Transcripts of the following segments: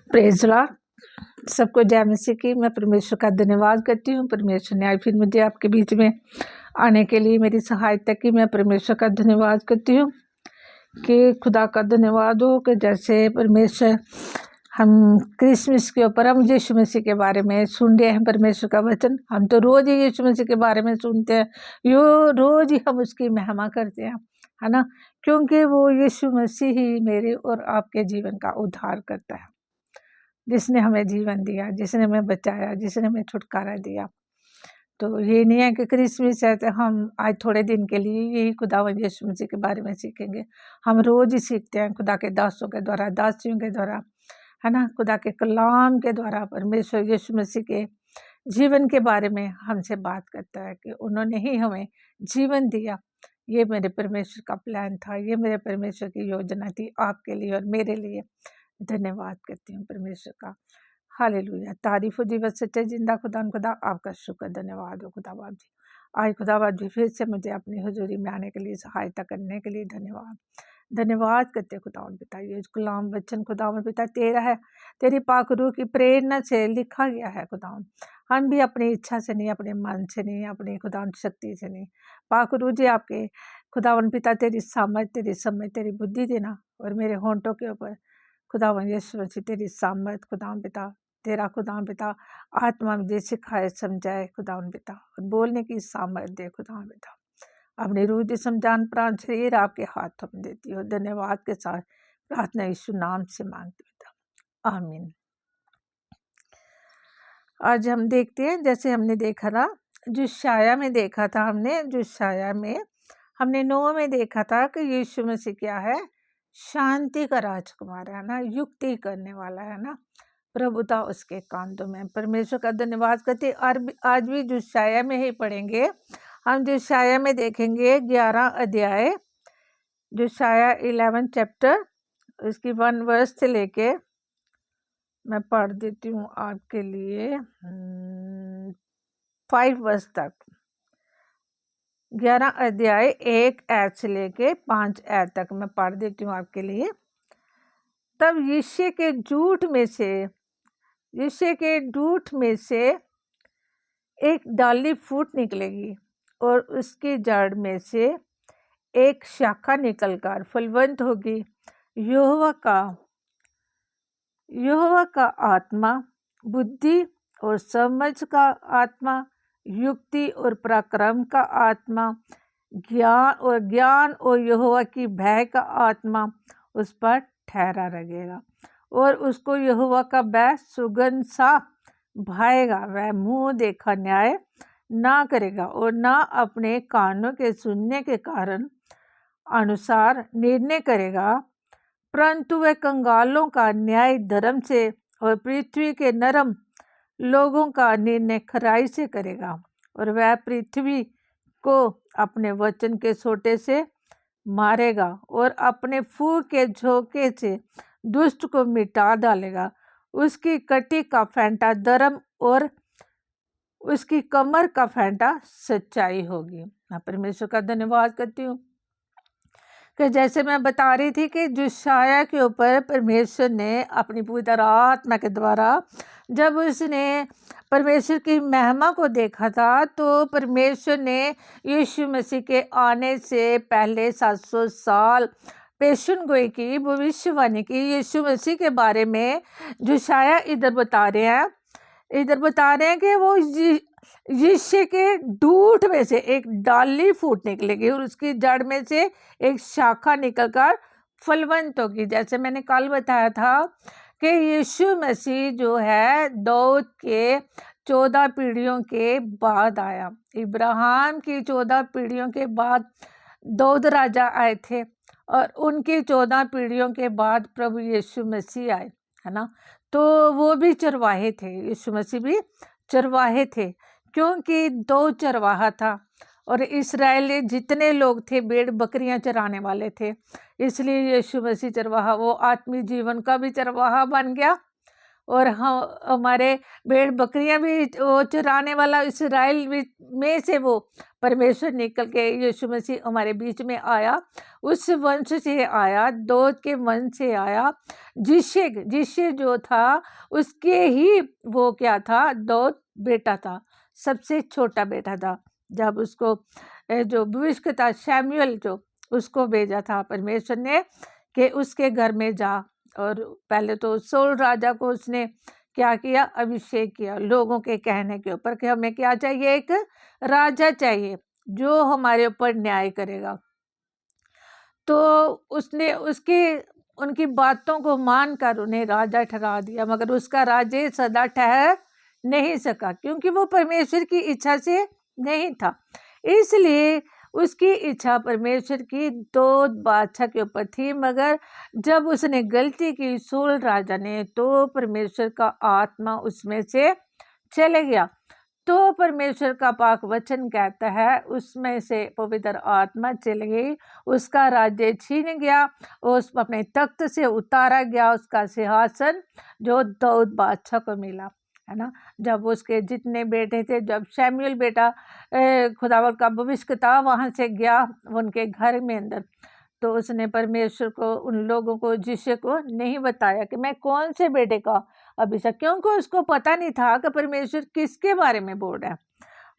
Praise Lord. सबको जय मसीह की। मैं परमेश्वर का धन्यवाद करती हूँ। परमेश्वर ने आज फिर मुझे आपके बीच में आने के लिए मेरी सहायता की। मैं परमेश्वर का धन्यवाद करती हूँ कि खुदा का धन्यवाद हो कि जैसे परमेश्वर हम क्रिसमस के ऊपर हम यीशु मसीह के बारे में सुन रहे हैं परमेश्वर का वचन। हम तो रोज़ ही यीशु मसीह के बारे में सुनते हैं, रोज़ ही हम उसकी महिमा करते हैं, है ना, क्योंकि वो यीशु मसीह ही मेरे और आपके जीवन का उद्धार करता है, जिसने हमें जीवन दिया, जिसने हमें बचाया, जिसने हमें छुटकारा दिया। तो ये नहीं है कि क्रिसमस है तो हम आज थोड़े दिन के लिए यही खुदावंद यीशु मसीह के बारे में सीखेंगे। हम रोज़ ही सीखते हैं खुदा के दासों के द्वारा, दासियों के द्वारा, है ना, खुदा के कलाम के द्वारा परमेश्वर यीशु मसीह के जीवन के बारे में हमसे बात करता है कि उन्होंने ही हमें जीवन दिया। ये मेरे परमेश्वर का प्लान था, ये मेरे परमेश्वर की योजना थी आपके लिए और मेरे लिए। धन्यवाद करती हूँ परमेश्वर का। हालेलुया। तारीफ हो दिवस सच्चे जिंदा खुदा आपका शुक्र धन्यवाद हो खुदाबाद जी। आज खुदाबाद जी फिर से मुझे अपनी हुजूरी में आने के लिए सहायता करने के लिए धन्यवाद करते खुदावन पिता। ये गुलाम वचन खुदावन पिता तेरा है, तेरी पाक रूह की प्रेरणा से लिखा गया है खुदावन। हम भी अपनी इच्छा से नहीं, अपने मन से नहीं, अपनी खुदावन शक्ति से नहीं, पाक रूह जी आपके खुदावन पिता तेरी सामर्थ, तेरी समझ, तेरी बुद्धि देना और मेरे होंठों के ऊपर खुदावन यीशु मसीह तेरी सामर्थ खुदावन पिता, तेरा खुदावन पिता आत्मा में दे सिखाए समझाए खुदावन पिता, और बोलने की सामर्थ दे खुदावन पिता। अपनी रूह जिस्म जान प्राण शरीर आपके हाथों में देती हो। धन्यवाद के साथ प्रार्थना यीशु नाम से मांगती पिता, आमीन। आज हम देखते हैं, जैसे हमने देखा था यशायाह में देखा था हमने, यशायाह में हमने 9 में देखा था कि यीशु मसीह क्या है, शांति का राजकुमार है ना, युक्ति करने वाला है ना, प्रभुता उसके कांधों में। परमेश्वर का धन्यवाद करते। आज भी यशायाह में ही पढ़ेंगे हम। यशायाह में देखेंगे 11 अध्याय, यशायाह 11 चैप्टर, इसकी 1 वर्स से लेके मैं पढ़ देती हूँ आपके लिए 5 वर्स तक। 11 अध्याय 1 ऐत से लेके 5 ऐत तक मैं पढ़ देती हूँ आपके लिए। तब यिशै के दूत में से एक डाली फूट निकलेगी और उसकी जड़ में से एक शाखा निकलकर फलवंत होगी। यहोवा का आत्मा बुद्धि और समझ का आत्मा, युक्ति और पराक्रम का आत्मा, ज्ञान और यहोवा की भय का आत्मा उस पर ठहरा रहेगा, और उसको यहोवा का भय सुगंध सा भाएगा। वह मुंह देखा न्याय ना करेगा और ना अपने कानों के सुनने के कारण अनुसार निर्णय करेगा, परंतु वह कंगालों का न्याय धर्म से और पृथ्वी के नरम लोगों का निर्णय खराई से करेगा। और वह पृथ्वी को अपने वचन के सोटे से मारेगा और अपने फूंक के झोंके से दुष्ट को मिटा डालेगा। उसकी कटी का फेंटा धर्म और उसकी कमर का फेंटा सच्चाई होगी। मैं परमेश्वर का धन्यवाद करती हूँ कि जैसे मैं बता रही थी कि यशायाह के ऊपर परमेश्वर ने अपनी पवित्र आत्मा के द्वारा जब उसने परमेश्वर की महिमा को देखा था, तो परमेश्वर ने यीशु मसीह के आने से पहले 700 साल पेशन गोई की भविष्यवाणी की यीशु मसीह के बारे में। यशायाह इधर बता रहे हैं कि वो यिशै के दूत में से एक डाली फूट निकलेगी और उसकी जड़ में से एक शाखा निकलकर फलवंत होगी। जैसे मैंने कल बताया था कि यीशु मसीह जो है दाऊद के 14 पीढ़ियों के बाद आया। इब्राहिम की 14 पीढ़ियों के बाद दाऊद राजा आए थे और उनकी 14 पीढ़ियों के बाद प्रभु यीशु मसीह आए, है ना। तो वो भी चरवाहे थे, यीशु मसीह भी चरवाहे थे, क्योंकि 2 चरवाहा था और इस्राएली जितने लोग थे भेड़ बकरियां चराने वाले थे, इसलिए यीशु मसीह चरवाहा, वो आत्मिक जीवन का भी चरवाहा बन गया। और हमारे भेड़ बकरियां भी वो चराने वाला इस्राएल में से वो परमेश्वर निकल के यीशु मसीह हमारे बीच में आया, उस वंश से आया, दाऊद के वंश से आया। जिससे जो था उसके ही वो क्या था, दाऊद बेटा था, सबसे छोटा बेटा था। जब उसको जो भविष्य था शमूएल, जो उसको भेजा था परमेश्वर ने कि उसके घर में जा, और पहले तो साउल राजा को उसने क्या किया, अभिषेक किया लोगों के कहने के ऊपर कि हमें क्या चाहिए, एक राजा चाहिए जो हमारे ऊपर न्याय करेगा। तो उसने उनकी बातों को मानकर उन्हें राजा ठहरा दिया, मगर उसका राज्य सदा ठहर नहीं सका, क्योंकि वो परमेश्वर की इच्छा से नहीं था। इसलिए उसकी इच्छा परमेश्वर की दाऊद बादशाह के ऊपर थी, मगर जब उसने गलती की साउल राजा ने, तो परमेश्वर का आत्मा उसमें से चले गया। तो परमेश्वर का पाक वचन कहता है उसमें से पवित्र आत्मा चली गई, उसका राज्य छीन गया, उस अपने तख्त से उतारा गया, उसका सिंहासन जो दाऊद बादशाह को मिला, है ना। जब उसके जितने बेटे थे, जब शमूएल बेटा खुदावंद का भविष्य था वहाँ से गया उनके घर में अंदर, तो उसने परमेश्वर को, उन लोगों को, जिसे को नहीं बताया कि मैं कौन से बेटे का अभिषेक, क्योंकि उसको पता नहीं था कि परमेश्वर किसके बारे में बोल रहा है।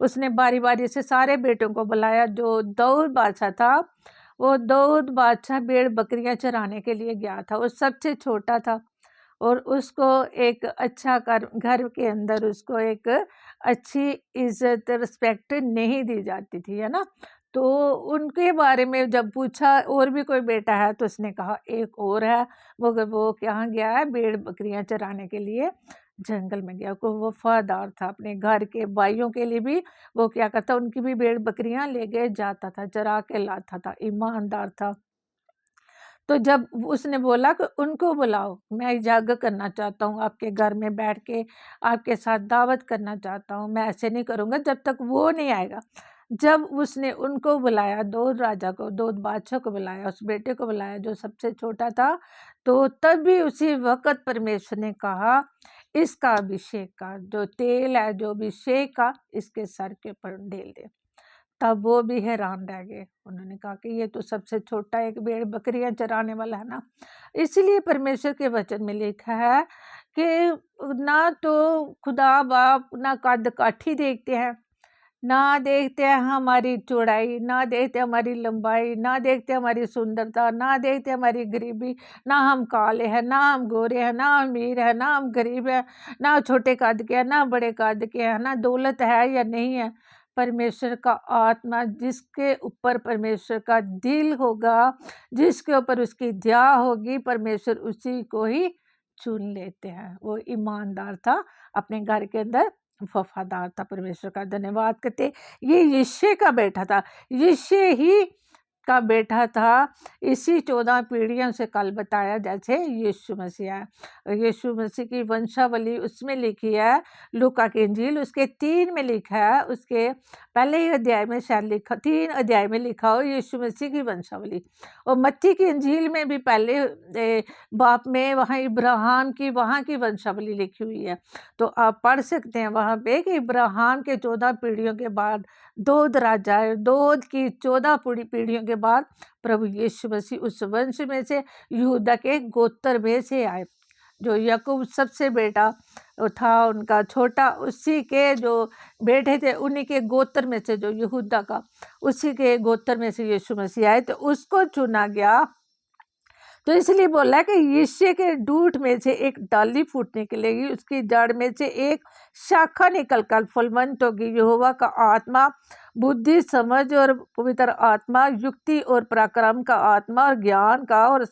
उसने बारी बारी से सारे बेटों को बुलाया। जो दाऊद बादशाह था, वो दाऊद बादशाह भेड़ बकरियां चराने के लिए गया था, वो सबसे छोटा था, और उसको एक अच्छा घर के अंदर उसको एक अच्छी इज्जत रिस्पेक्ट नहीं दी जाती थी, है ना। तो उनके बारे में जब पूछा और भी कोई बेटा है, तो उसने कहा एक और है, मगर वो कहाँ गया है, भेड़ बकरियां चराने के लिए जंगल में गया। वो वफादार था अपने घर के भाइयों के लिए भी, वो क्या करता, उनकी भी भेड़ बकरियां ले गए जाता था, चरा के लाता था, ईमानदार था। तो जब उसने बोला कि उनको बुलाओ, मैं यज्ञ करना चाहता हूँ आपके घर में बैठ के, आपके साथ दावत करना चाहता हूँ, मैं ऐसे नहीं करूँगा जब तक वो नहीं आएगा। जब उसने उनको बुलाया, दाऊद राजा को, दाऊद बादशाह को बुलाया, उस बेटे को बुलाया जो सबसे छोटा था, तो तब भी उसी वक्त परमेश्वर ने कहा इसका अभिषेक का जो तेल है, जो अभिषेक का, इसके सर के ऊपर ढेल दे। तब वो भी हैरान रह गए। उन्होंने कहा कि ये तो सबसे छोटा एक भेड़ बकरियां चराने वाला है ना। इसलिए परमेश्वर के वचन में लिखा है कि ना तो खुदा बाप ना कद काठी देखते हैं, ना देखते हैं हमारी चौड़ाई, ना देखते हमारी लंबाई, ना देखते हमारी सुंदरता, ना देखते हमारी गरीबी, ना हम काले हैं, ना हम गोरे हैं, ना अमीर है, ना हम गरीब हैं, ना छोटे कद के हैं, ना बड़े कद के हैं, ना दौलत है या नहीं है। परमेश्वर का आत्मा जिसके ऊपर परमेश्वर का दिल होगा, जिसके ऊपर उसकी दया होगी, परमेश्वर उसी को ही चुन लेते हैं। वो ईमानदार था, अपने घर के अंदर वफादार था, परमेश्वर का धन्यवाद करते। ये यिशै का बेटा था, यिशै ही का बेटा था। इसी 14 पीढ़ियों से कल बताया जैसे यीशु मसीह है। यीशु मसीह की वंशावली उसमें लिखी है, लूका की इंजील उसके 3 में लिखा है, उसके पहले ही अध्याय में शायद लिखा, 3 अध्याय में लिखा हो यीशु मसीह की वंशावली। और मत्ती की इंजील में भी पहले बाप में वहाँ इब्राहिम की वहाँ की वंशावली लिखी हुई है। तो आप पढ़ सकते हैं वहाँ पे कि इब्राहिम के 14 पीढ़ियों के बाद दाऊद राजा है, दाऊद की 14 पीढ़ियों के बाद प्रभु यीशु मसीह उस वंश में से, यहूदा के गोत्र में से आए। जो याकूब सबसे बेटा था उनका छोटा, उसी के जो बेटे थे उन्हीं के गोत्र में से, जो यहूदा का, उसी के गोत्र में से यीशु मसीह आए, तो उसको चुना गया। तो इसलिए बोला कि यिशै के डूट में से एक डाली फूटने के लिए, उसकी जड़ में से एक शाखा निकलकर फलवंत होगी। यहोवा का आत्मा बुद्धि, समझ और पवित्र आत्मा, युक्ति और पराक्रम का आत्मा और ज्ञान का और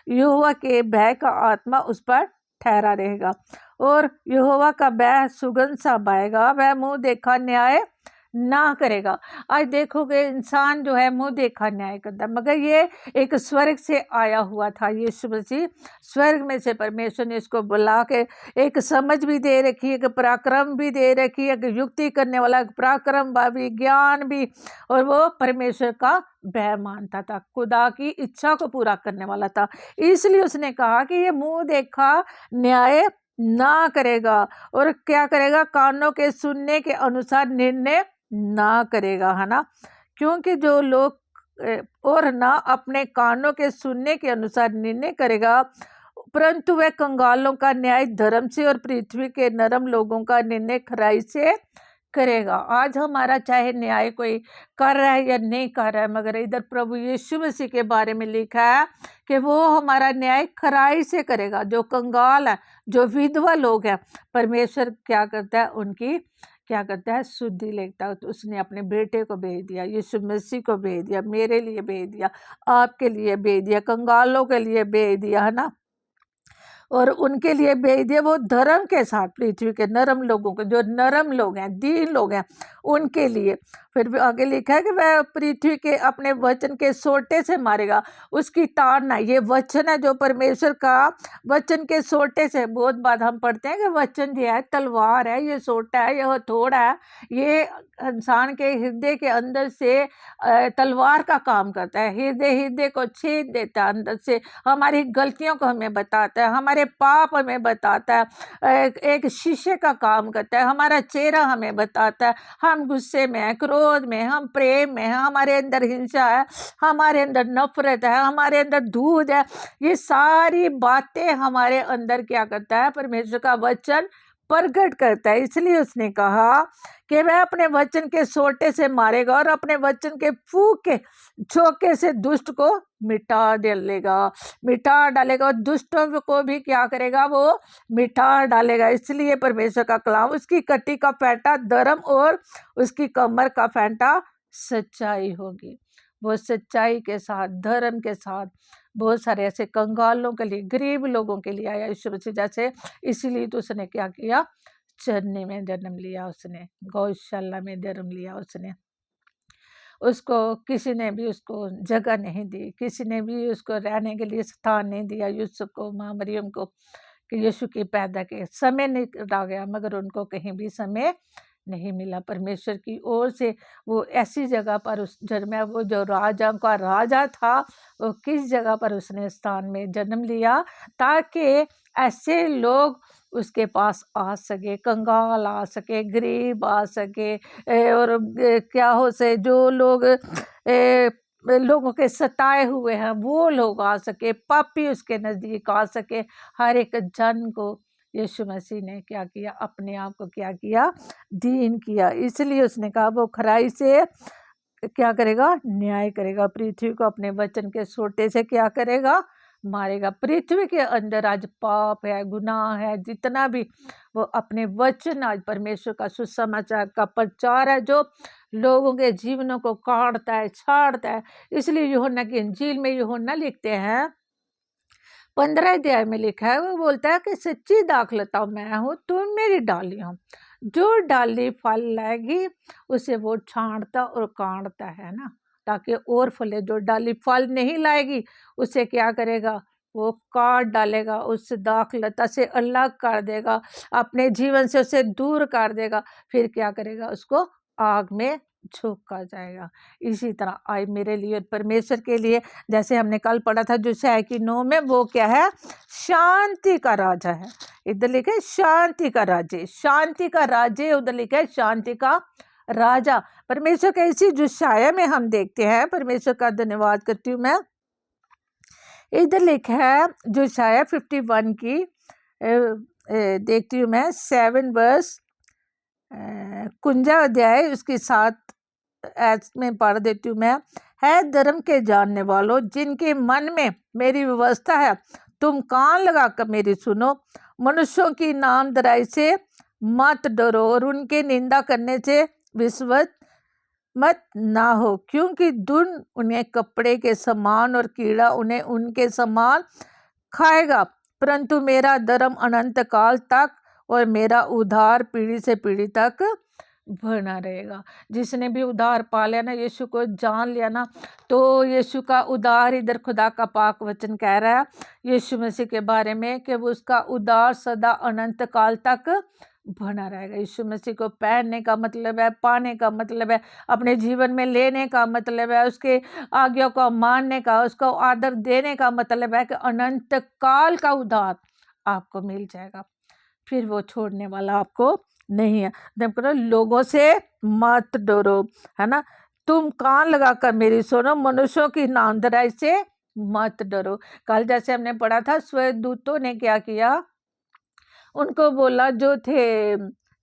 यहोवा के भय का आत्मा उस पर ठहरा रहेगा। और यहोवा का भय सुगंध सा बहेगा, वह मुँह देखा न्याय ना करेगा। आज देखोगे इंसान जो है मुँह देखा न्याय करता, मगर ये एक स्वर्ग से आया हुआ था यीशु मसीह। स्वर्ग में से परमेश्वर ने इसको बुला के एक समझ भी दे रखी है, एक पराक्रम भी दे रखी है, एक युक्ति करने वाला पराक्रम भी, ज्ञान भी, और वो परमेश्वर का भय मानता था, खुदा की इच्छा को पूरा करने वाला था। इसलिए उसने कहा कि ये मुँह देखा न्याय ना करेगा, और क्या करेगा, कानों के सुनने के अनुसार निर्णय ना करेगा, है ना। क्योंकि जो लोग और ना अपने कानों के सुनने के अनुसार निर्णय करेगा, परंतु वह कंगालों का न्याय धर्म से और पृथ्वी के नरम लोगों का निर्णय खराई से करेगा। आज हमारा चाहे न्याय कोई कर रहा है या नहीं कर रहा है, मगर इधर प्रभु यीशु मसीह के बारे में लिखा है कि वो हमारा न्याय खराई से करेगा। जो कंगाल है, जो विधवा लोग हैं, परमेश्वर क्या करता है, उनकी क्या करता है, शुद्धि लेता है। तो उसने अपने बेटे को भेज दिया, यीशु मसीह को भेज दिया, मेरे लिए भेज दिया, आपके लिए भेज दिया, कंगालों के लिए भेज दिया, है ना। और उनके लिए भेज दिया वो धर्म के साथ, पृथ्वी के नरम लोगों को, जो नरम लोग हैं, दीन लोग हैं, उनके लिए। फिर भी आगे लिखा है कि वह पृथ्वी के अपने वचन के सोटे से मारेगा, उसकी ताड़ना। ये वचन है जो परमेश्वर का, वचन के सोटे से। बहुत बात हम पढ़ते हैं कि वचन जो है तलवार है, ये सोटा है, ये हथौड़ा है, ये इंसान के हृदय के अंदर से तलवार का काम करता है। हृदय को छेद देता है अंदर से, हमारी गलतियों को हमें बताता है, हमारे पाप हमें बताता है, एक शीशे का काम करता है, हमारा चेहरा हमें बताता है। हम गुस्से में हैं, क्रोध में, हम प्रेम में हैं, हमारे अंदर हिंसा है, हमारे अंदर नफरत है, हमारे अंदर दूध है। ये सारी बातें हमारे अंदर क्या करता है, परमेश्वर का वचन प्रकट करता है। इसलिए उसने कहा कि वह अपने वचन के सोटे से मारेगा और अपने वचन के फूंक के झोंके से दुष्ट को मिटा डालेगा और दुष्टों को भी क्या करेगा, वो मिटा डालेगा। इसलिए परमेश्वर का कलाम, उसकी कटी का फेंटा धर्म और उसकी कमर का फेंटा सच्चाई होगी। वो सच्चाई के साथ, धर्म के साथ बहुत सारे ऐसे कंगालों के लिए, गरीब लोगों के लिए आया यीशु मसीह जैसे। इसीलिए तो उसने क्या किया, चरनी में जन्म लिया, उसने गौशाला में जन्म लिया। उसको किसी ने भी उसको जगह नहीं दी, किसी ने भी उसको रहने के लिए स्थान नहीं दिया। यूसुफ को, माँ मरियम को, कि यीशु की पैदा के समय निकला गया, मगर उनको कहीं भी समय नहीं मिला। परमेश्वर की ओर से वो ऐसी जगह पर उस जन्मा, वो जो राजा का राजा था, वो किस जगह पर उसने स्थान में जन्म लिया, ताकि ऐसे लोग उसके पास आ सके, कंगाल आ सके, गरीब आ सके, और क्या हो से जो लोग लोगों के सताए हुए हैं वो लोग आ सके, पापी उसके नज़दीक आ सके। हर एक जन को यीशु मसीह ने क्या किया, अपने आप को क्या किया, दीन किया। इसलिए उसने कहा वो खराई से क्या करेगा, न्याय करेगा, पृथ्वी को अपने वचन के सोटे से क्या करेगा, मारेगा। पृथ्वी के अंदर आज पाप है, गुनाह है, जितना भी, वो अपने वचन, आज परमेश्वर का सुसमाचार का प्रचार है जो लोगों के जीवनों को काटता है, छाड़ता है। इसलिए यूहन्ना की इंजील में यूहन्ना लिखते हैं, 15 अध्याय में लिखा है, वो बोलता है कि सच्ची दाखलता मैं हूँ, तुम मेरी डाली हो, जो डाली फल लाएगी उसे वो छांटता और काटता है ना, ताकि और फले। जो डाली फल नहीं लाएगी उसे क्या करेगा, वो काट डालेगा, उस दाखलता से अलग कर देगा, अपने जीवन से उसे दूर कर देगा। फिर क्या करेगा, उसको आग में झोंका जाएगा। इसी तरह आज मेरे लिए, परमेश्वर के लिए, जैसे हमने कल पढ़ा था जो 6:9 में, वो क्या है, शांति का राजा है। इधर लिखा है शांति का राज्य, शांति का राज्य, उधर लिखा है शांति का राजा। परमेश्वर का इसी जोशाया में हम देखते हैं, परमेश्वर का धन्यवाद करती हूँ मैं। इधर लिखा है जोशाया 51 की देखती हूँ मैं, 7 वर्स 51 अध्याय उसकी 7 ऐस में पढ़ देती हूँ मैं। है धर्म के जानने वालों, जिनके मन में मेरी व्यवस्था है, तुम कान लगाकर मेरी सुनो। मनुष्यों की नामधराई से मत डरो और उनके निंदा करने से विश्वत मत ना हो, क्योंकि दुन उन्हें कपड़े के समान और कीड़ा उन्हें उनके समान खाएगा। परंतु मेरा धर्म अनंत काल तक और मेरा उद्धार पीढ़ी से पीढ़ी तक बना रहेगा। जिसने भी उद्धार पा लिया ना, यीशु को जान लिया ना, तो यीशु का उद्धार, इधर खुदा का पाक वचन कह रहा है यीशु मसीह के बारे में कि वो उसका उद्धार सदा अनंत काल तक बना रहेगा। यीशु मसीह को पहनने का मतलब है, पाने का मतलब है, अपने जीवन में लेने का मतलब है, उसके आज्ञा को मानने का, उसको आदर देने का मतलब है कि अनंत काल का उद्धार आपको मिल जाएगा। फिर वो छोड़ने वाला आपको नहीं है। जब करो लोगों से मत डरो, है ना। तुम कान लगाकर मेरी सुनो, मनुष्यों की नामधराई से मत डरो। कल जैसे हमने पढ़ा था, स्वर्गदूतों ने क्या किया, उनको बोला, जो थे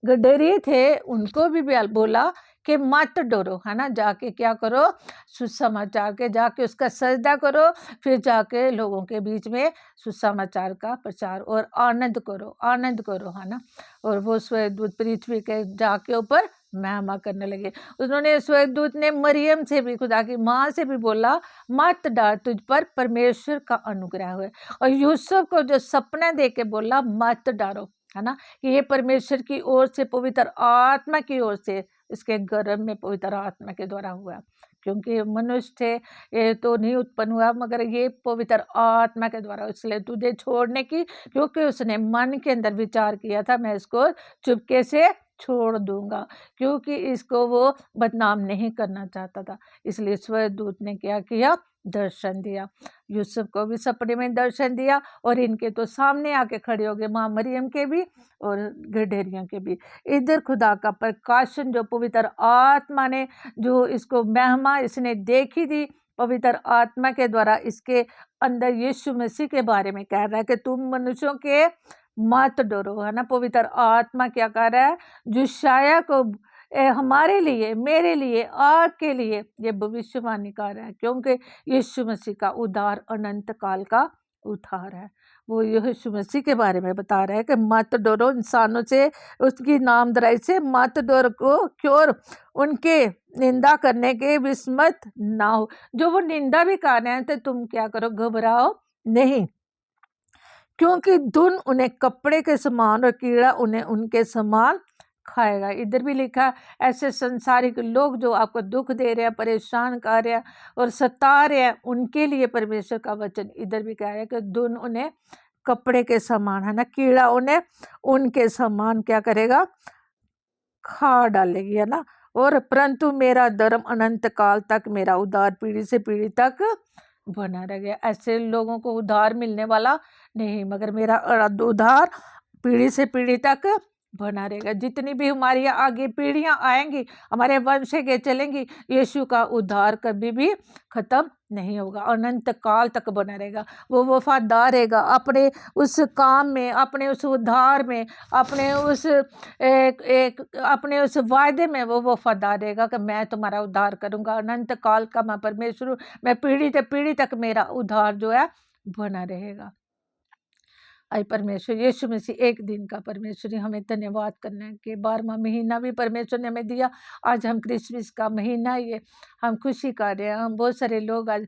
गडरी थे उनको भी बोला कि मत डरो, है ना। जाके क्या करो, सुसमाचार के जाके उसका सजदा करो, फिर जाके लोगों के बीच में सुसमाचार का प्रचार और आनंद करो, आनंद करो, है ना। और वो स्वर्गदूत पृथ्वी के जाके ऊपर महिमा करने लगे। उन्होंने, स्वर्गदूत ने मरियम से भी, खुदा की माँ से भी बोला, मत डर, तुझ पर परमेश्वर का अनुग्रह हुए। और यूसुफ को जो सपना दे के बोला, मत डरो, है ना, कि ये परमेश्वर की ओर से, पवित्र आत्मा की ओर से, इसके गर्भ में पवित्र आत्मा के द्वारा हुआ, क्योंकि मनुष्य थे ये तो नहीं उत्पन्न हुआ, मगर ये पवित्र आत्मा के द्वारा। इसलिए तुझे छोड़ने की, क्योंकि उसने मन के अंदर विचार किया था, मैं इसको चुपके से छोड़ दूंगा, क्योंकि इसको वो बदनाम नहीं करना चाहता था। इसलिए स्वर्गदूत ने क्या किया, दर्शन दिया। यूसुफ को भी सपने में दर्शन दिया, और इनके तो सामने आके खड़े हो गए, माँ मरियम के भी और गडेरियों के भी। इधर खुदा का प्रकाशन, जो पवित्र आत्मा ने, जो इसको महिमा इसने देखी थी पवित्र आत्मा के द्वारा, इसके अंदर यीशु मसीह के बारे में कह रहा है कि तुम मनुष्यों के मत डरो, है ना। पवित्र आत्मा क्या कर रहा है, जो शाया को हमारे लिए, मेरे लिए, आपके लिए ये भविष्यवाणी कर रहा है, क्योंकि यीशु मसीह का उद्धार अनंत काल का उद्धार है। वो यीशु मसीह के बारे में बता रहा है कि मत डरो इंसानों से, उसकी नामधराई से मत डरो को, क्यों उनके निंदा करने के विस्मत ना हो। जो वो निंदा भी कर रहे हैं तो तुम क्या करो, घबराओ नहीं, क्योंकि धुन उन्हें कपड़े के समान और कीड़ा उन्हें उनके समान खाएगा। इधर भी लिखा है, ऐसे संसारिक लोग जो आपको दुख दे रहे हैं, परेशान कर रहे हैं और सता रहे हैं, उनके लिए परमेश्वर का वचन इधर भी कह रहा है कि धुन उन्हें कपड़े के समान, है ना, कीड़ा उन्हें उनके समान क्या करेगा, खा डालेगी, है ना। और परंतु मेरा धर्म अनंत काल तक, मेरा उद्धार पीढ़ी से पीढ़ी तक बना रह गया। ऐसे लोगों को उद्धार मिलने वाला नहीं, मगर मेरा उद्धार पीढ़ी से पीढ़ी तक बना रहेगा। जितनी भी हमारी आगे पीढ़ियां आएंगी, हमारे वंश के चलेंगी, यीशु का उद्धार कभी भी खत्म नहीं होगा, अनंत काल तक बना रहेगा। वो वफादार रहेगा अपने उस काम में, अपने उस उद्धार में, अपने उस अपने उस वायदे में वो वफादार रहेगा कि मैं तुम्हारा उद्धार करूंगा, अनंत काल का मैं परमेश्वर हूँ, मैं पीढ़ी से पीढ़ी तक मेरा उद्धार जो है बना रहेगा। आई परमेश्वर यीशु मसीह एक दिन का परमेश्वर, हमें धन्यवाद करना है कि 12वां महीना भी परमेश्वर ने हमें दिया। आज हम क्रिसमस का महीना, ये हम खुशी कर रहे हैं। हम बहुत सारे लोग आज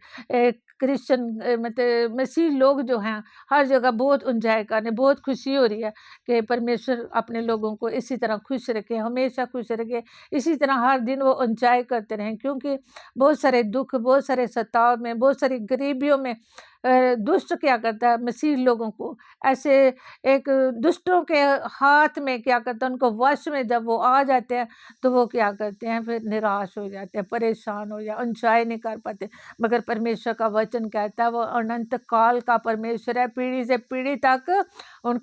क्रिश्चियन मतलब मसीह लोग जो हैं, हर जगह बहुत एंजॉय कर रहे हैं, बहुत खुशी हो रही है कि परमेश्वर अपने लोगों को इसी तरह खुश रखे, हमेशा खुश रखे, इसी तरह हर दिन वो एंजॉय करते रहें। क्योंकि बहुत सारे दुख, बहुत सारे सताव में, बहुत सारी गरीबियों में दुष्ट क्या करता है, मसीह लोगों को ऐसे एक दुष्टों के हाथ में क्या करता है, उनको वश में जब वो आ जाते हैं तो वो क्या करते हैं, फिर निराश हो जाते हैं, परेशान हो जाते, एंजॉय नहीं कर पाते। मगर परमेश्वर का वचन कहता है वो अनंत काल का परमेश्वर है, पीढ़ी से पीढ़ी तक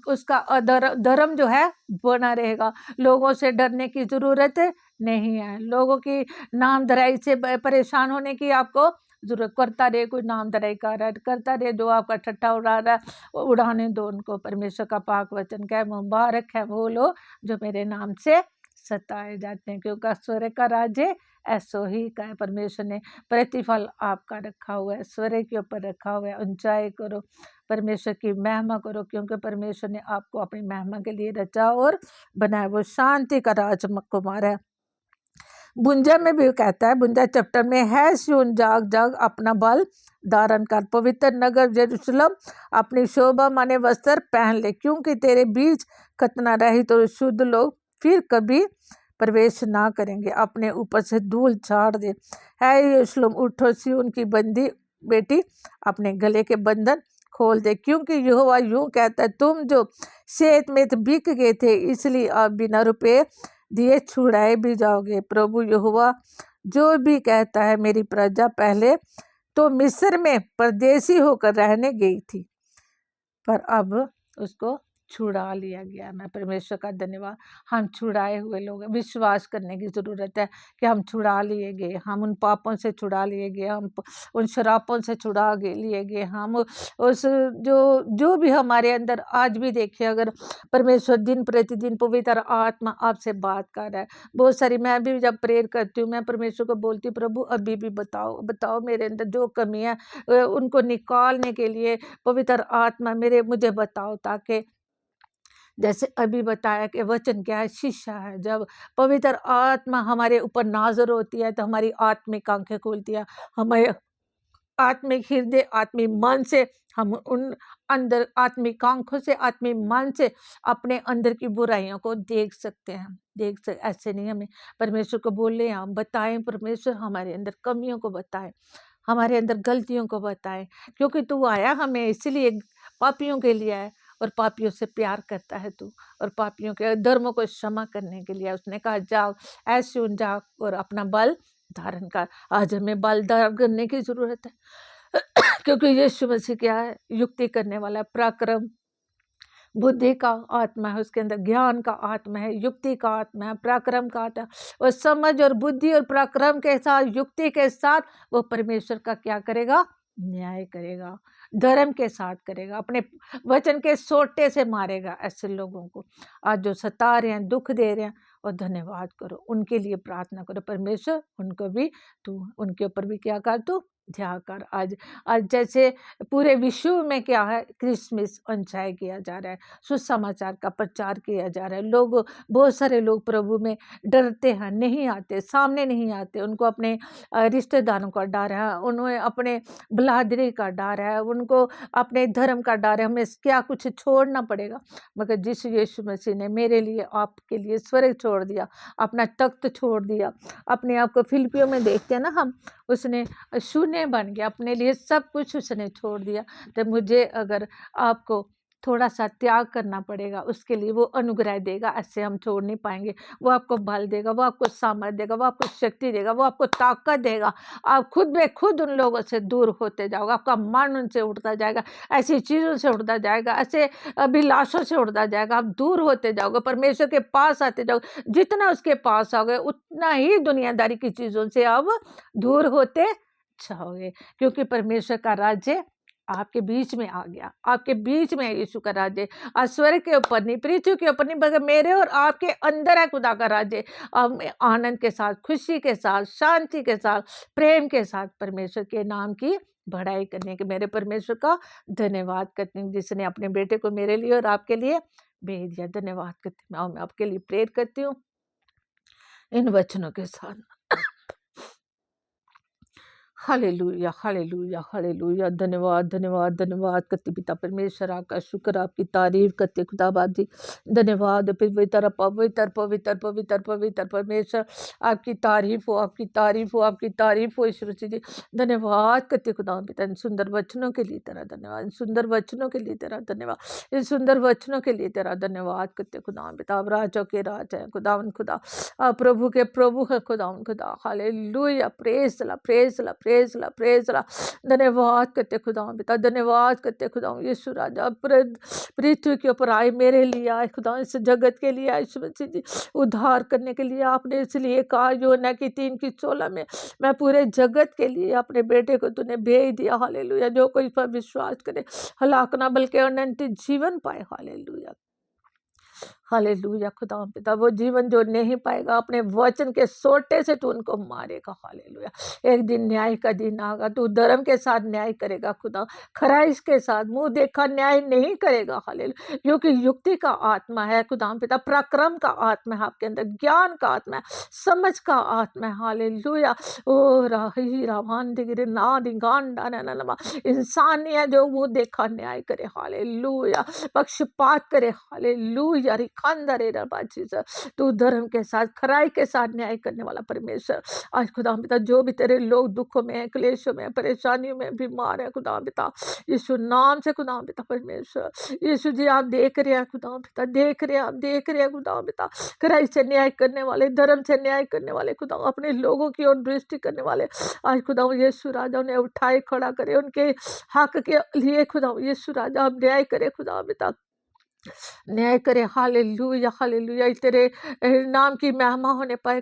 उसका धर्म जो है बना रहेगा। लोगों से डरने की जरूरत नहीं है, लोगों की नामधराई से परेशान होने की आपको जरूरत। करता रहे, कोई नामधराई कर रहा है करता रहे, जो आपका ठट्ठा उड़ा रहा है उड़ाने दो उनको। परमेश्वर का पाक वचन क्या है, मुबारक है वो लोग जो मेरे नाम से सताए जाते हैं, क्योंकि स्वर्ग का राज्य ऐसो ही का है। परमेश्वर ने प्रतिफल आपका रखा हुआ है, स्वर्ग के ऊपर रखा हुआ है। एंजॉय करो, परमेश्वर की महिमा करो, क्योंकि परमेश्वर ने आपको अपनी महिमा के लिए रचा और बनाया। वो शांति का राजकुमार है। बुंजा में भी कहता है, बुंजा चैप्टर में है, सिय्योन जाग जाग अपना बल धारण कर, पवित्र नगर यरूशलेम अपनी शोभा माने वस्त्र पहन ले, क्योंकि तेरे बीच खतना रहित और शुद्ध लोग फिर कभी प्रवेश ना करेंगे। अपने ऊपर से धूल झाड़ दे, है यरूशलेम उठो, सिय्योन की बंदी बेटी अपने गले के बंधन खोल दे, क्योंकि यहोवा यूं कहता है, तुम जो सेत में बिक गए थे, इसलिए आप बिना रुपये दिए छुड़ाए भी जाओगे। प्रभु यहोवा जो भी कहता है, मेरी प्रजा पहले तो मिस्र में परदेसी होकर रहने गई थी, पर अब उसको छुड़ा लिया गया। मैं परमेश्वर का धन्यवाद, हम छुड़ाए हुए लोग हैं। विश्वास करने की ज़रूरत है कि हम छुड़ा लिए गए, हम उन पापों से छुड़ा लिए गए, हम उन शरापों से लिए गए, हम उस जो भी हमारे अंदर आज भी देखिए, अगर परमेश्वर दिन प्रतिदिन पवित्र आत्मा आपसे बात कर रहा है। बहुत सारी मैं भी जब प्रेयर करती हूँ, मैं परमेश्वर को बोलती हूँ, प्रभु अभी भी बताओ मेरे अंदर जो कमी है उनको निकालने के लिए पवित्र आत्मा मुझे बताओ, ताकि जैसे अभी बताया कि वचन क्या है, शीशा है। जब पवित्र आत्मा हमारे ऊपर नाज़र होती है तो हमारी आत्मिक आंखें खुलती है, हमारे आत्मिक हृदय, आत्मिक मन से हम उन अंदर आत्मिक आंखों से, आत्मिक मन से अपने अंदर की बुराइयों को देख सकते हैं। ऐसे नहीं, हमें परमेश्वर को बोले, हम बताएं, परमेश्वर हमारे अंदर कमियों को बताएं, हमारे अंदर गलतियों को बताएं, क्योंकि तू आया हमें इसलिए पापियों के लिए आया, और पापियों से प्यार करता है तू, और पापियों के धर्मों को क्षमा करने के लिए उसने कहा जाओ ऐसे जाओ और अपना बल धारण कर। आज हमें बल धारण करने की जरूरत है क्योंकि यीशु मसीह क्या है, युक्ति करने वाला, पराक्रम, बुद्धि का आत्मा है, उसके अंदर ज्ञान का आत्मा है, युक्ति का आत्मा है, पराक्रम का आत्मा है। और समझ और बुद्धि और पराक्रम के साथ, युक्ति के साथ वो परमेश्वर का क्या करेगा, न्याय करेगा, धर्म के साथ करेगा, अपने वचन के सोटे से मारेगा ऐसे लोगों को आज जो सता रहे हैं, दुख दे रहे हैं। और धन्यवाद करो, उनके लिए प्रार्थना करो, परमेश्वर उनको भी तू, उनके ऊपर भी क्या कर, तू ध्यान कर। आज जैसे पूरे विश्व में क्या है, क्रिसमस एंजॉय किया जा रहा है, सुसमाचार का प्रचार किया जा रहा है। बहुत सारे लोग प्रभु में डरते हैं, नहीं आते, सामने नहीं आते, उनको अपने रिश्तेदारों का डर है, उन्हें अपने बलादरी का डर है, उनको अपने धर्म का डर है, हमें क्या कुछ छोड़ना पड़ेगा। मगर जिस यीशु मसीह ने मेरे लिए, आपके लिए स्वर्ग छोड़ दिया, अपना तख्त छोड़ दिया, अपने आप को फिलिपियों में देखते हैं ना हम, उसने शून्य बन गया, अपने लिए सब कुछ उसने छोड़ दिया। तो मुझे अगर आपको थोड़ा सा त्याग करना पड़ेगा, उसके लिए वो अनुग्रह देगा, ऐसे हम छोड़ नहीं पाएंगे। वो आपको बल देगा, वो आपको सामर्थ्य देगा, वो आपको शक्ति देगा, वो आपको ताकत देगा। आप खुद ब खुद उन लोगों से दूर होते जाओगे, आपका मन उनसे उठता जाएगा, ऐसी चीज़ों से उठता जाएगा, ऐसे अभिलाषों से उठता जाएगा, आप दूर होते जाओगे, परमेश्वर के पास आते जाओगे। जितना उसके पास आओगे उतना ही दुनियादारी की चीज़ों से आप दूर होते जाओगे, क्योंकि परमेश्वर का राज्य आपके बीच में आ गया, आपके बीच में यीशु का राज्य। आज स्वर्ग के ऊपर नहीं, पृथ्वी के ऊपर नहीं, बल्कि मेरे और आपके अंदर है खुदा का राज्य। आनंद के साथ, खुशी के साथ, शांति के साथ, प्रेम के साथ परमेश्वर के नाम की बढ़ाई करने के, मेरे परमेश्वर का धन्यवाद करती हूँ जिसने अपने बेटे को मेरे लिए और आपके लिए भेज दिया। धन्यवाद करती हूँ, मैं आपके लिए प्रेयर करती हूँ इन वचनों के साथ। Hallelujah, hallelujah, hallelujah. धन्यवाद, धन्यवाद, धन्यवाद करते पिता परमेश्वर, आपका शुक्र, आपकी तारीफ करते खुदा बाप जी। धन्यवाद पवित्र पवित्र पवित्र पवित्र पवित्र परमेश्वर, आपकी तारीफ हो, आपकी तारीफ हो, आपकी तारीफ हो ईश्वर जी। धन्यवाद करते खुदा पिता, इन सुंदर वचनों के लिए तेरा धन्यवाद, इन सुंदर वचनों के लिए तेरा धन्यवाद, इन सुंदर वचनों के लिए तेरा धन्यवाद करते खुदा पिता। आप राजों के राज हैं खुदावन खुदा, आप प्रभु के प्रभु है खुदावन खुदा। हालेलुया, प्रेज ला, प्रेज ला, प्रेज ला, प्रेज ला। धन्यवाद करते खुदा पिता, धन्यवाद करते खुदा यीशु राजा, पृथ्वी के ऊपर आए, मेरे लिए आए खुदा, इस जगत के लिए आए यीशु मसीह जी, उद्धार करने के लिए आपने इसलिए कहा योना की 3:16 में, मैं पूरे जगत के लिए अपने बेटे को तूने भेज दिया। हालेलुया, जो कोई पर विश्वास करे हलाक ना बल्कि अनंत जीवन पाए। हालेलुया, हालेलुया खुदा पिता, वो जीवन जो नहीं पाएगा अपने वचन के सोटे से तू उनको मारेगा। हालेलुया, एक दिन न्याय का दिन आएगा, तू धर्म के साथ न्याय करेगा खुदा, खराई के साथ मुंह देखा न्याय नहीं करेगा। हालेलुया, क्योंकि युक्ति का आत्मा है खुदा पिता, पराक्रम का आत्मा है आपके अंदर, ज्ञान का आत्मा है, समझ का आत्मा है। हालेलुया, ओ राही रावान दिगिरे ना दिगांडा ना ना, इंसान नहीं है जो मुंह देखा न्याय करे। हालेलुया, पक्षपात करे। हालेलुया, रिखांदरे रबाजीसा, तू धर्म के साथ, खराई के साथ न्याय करने वाला परमेश्वर। आज खुदा पिता, जो भी तेरे लोग दुखों में है, क्लेशों में, परेशानियों में, बीमार है खुदा पिता, यीशु नाम से खुदा पिता परमेश्वर, यीशु जी आप देख रहे हैं खुदा पिता, देख रहे हैं, आप देख रहे हैं खुदा पिता, खराई से न्याय करने वाले, धर्म से न्याय करने वाले खुदा, अपने लोगों की ओर दृष्टि करने वाले, आज खुदा यीशु राजा उन्हें उठाए खड़ा करे, उनके हक के लिए खुदा यीशु राजा आप न्याय करे खुदा पिता। न्याय करे। Hallelujah hallelujah. तेरे नाम की महिमा होने पाए